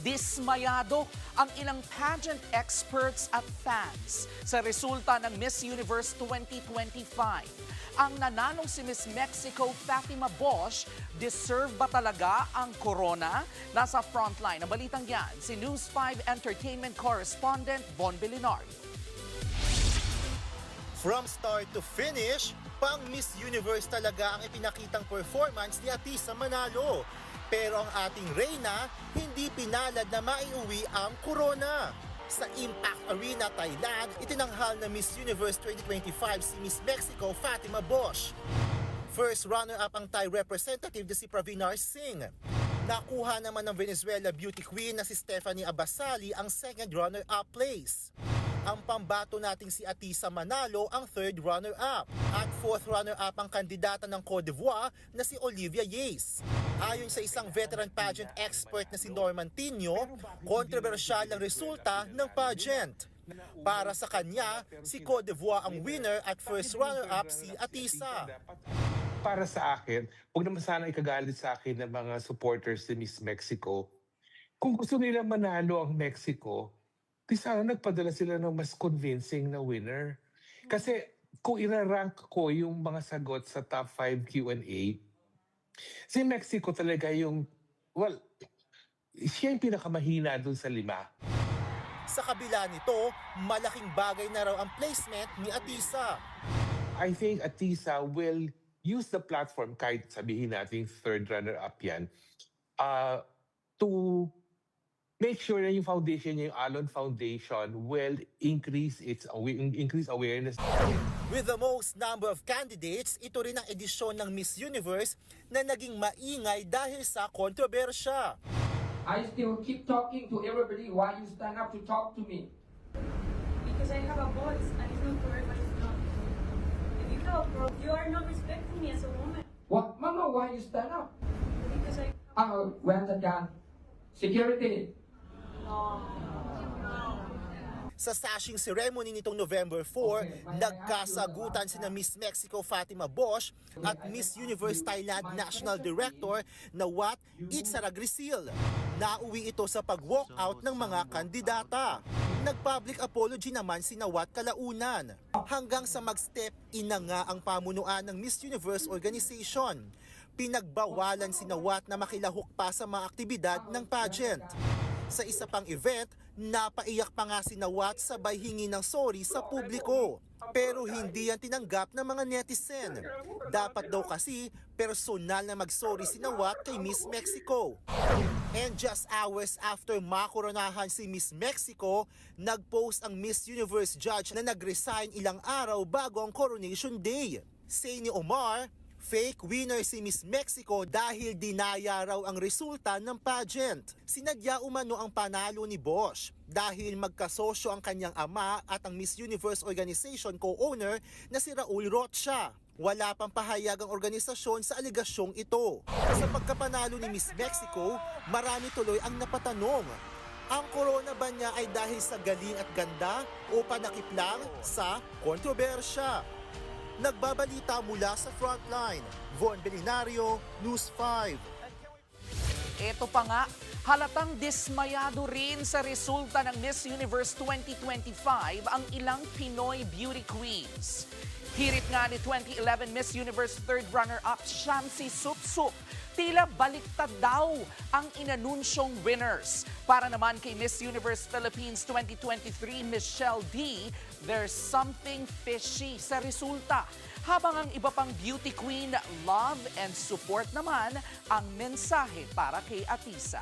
Dismayado ang ilang pageant experts at fans sa resulta ng Miss Universe 2025. Ang nanalong si Miss Mexico Fatima Bosch, deserve ba talaga ang corona? Nasa frontline ng balitang yan, si News 5 Entertainment Correspondent Von Belinario. From start to finish, pang Miss Universe talaga ang ipinakitang performance ni Atisa Manalo. Pero ang ating Reyna, hindi pinalad na maiuwi ang corona. Sa Impact Arena, Thailand, itinanghal na Miss Universe 2025 si Miss Mexico Fatima Bosch. First runner-up ang Thai representative na si Pravinar Singh. Nakuha naman ng Venezuela beauty queen na si Stephanie Abasali ang second runner-up place. Ang pambato nating si Atisa Manalo ang third runner-up at fourth runner-up ang kandidata ng Cote d'Ivoire na si Olivia Yates. Ayon sa isang veteran pageant expert na si Norman Tino, kontrobersyal ang resulta ng pageant. Para sa kanya, si Cote d'Ivoire ang winner at first runner-up si Atisa. Para sa akin, huwag naman sana ikagalit sa akin ng mga supporters ni Miss Mexico. Kung gusto nila manalo ang Mexico, di sana nagpadala sila ng mas convincing na winner. Kasi kung irarank ko yung mga sagot sa top 5 Q&A, si Mexico talaga yung, siya yung pinakamahina dun sa 5. Sa kabila nito, malaking bagay na raw ang placement ni Atisa. I think Atisa will use the platform, kahit sabihin natin third runner-up yan, to make sure na yung foundation niya, yung Alon Foundation, will increase awareness. With the most number of candidates, ito rin ang edisyon ng Miss Universe na naging maingay dahil sa kontrobersya. I still keep talking to everybody. Why you stand up to talk to me? Because I have a voice and it's not for everybody to talk to me. If you have a problem, you are not respecting me as a woman. What? Mama, why you stand up? Because I... Where's the gun? Security. Sa sashing ceremony nitong November 4, nagkasagutan sina Miss Mexico Fatima Bosch at Miss Universe Thailand National Director na Wat Itzaragrisil. Nauwi ito sa pag-walkout ng mga kandidata. Nag-public apology naman si Wat kalaunan. Hanggang sa mag-step in na nga ang pamunuan ng Miss Universe Organization. Pinagbawalan si Wat na makilahok pa sa mga aktibidad ng pageant. Sa isa pang event, napaiyak pa nga si Wat sabay hingi ng sorry sa publiko. Pero hindi yan tinanggap ng mga netizen. Dapat daw kasi personal na mag-sorry si Wat kay Miss Mexico. And just hours after makoronahan si Miss Mexico, nag-post ang Miss Universe judge na nag-resign ilang araw bago ang coronation day. Say ni Omar, fake winner si Miss Mexico dahil dinaya raw ang resulta ng pageant. Sinadya umano ang panalo ni Bosch dahil magkasosyo ang kanyang ama at ang Miss Universe Organization co-owner na si Raul Rocha. Wala pang pahayag ang organisasyon sa aligasyong ito. Sa pagkapanalo ni Miss Mexico, marami tuloy ang napatanong. Ang corona ba niya ay dahil sa galing at ganda o panakip lang sa kontrobersya? Nagbabalita mula sa frontline, Von Belinario, News 5. Ito pa nga, halatang dismayado rin sa resulta ng Miss Universe 2025 ang ilang Pinoy beauty queens. Hirit nga ni 2011 Miss Universe third runner-up Shamsi Supsup. Tila baliktad daw ang inanunsyong winners. Para naman kay Miss Universe Philippines 2023 Michelle D, there's something fishy sa resulta. Habang ang iba pang beauty queen, love and support naman ang mensahe para kay Atisa.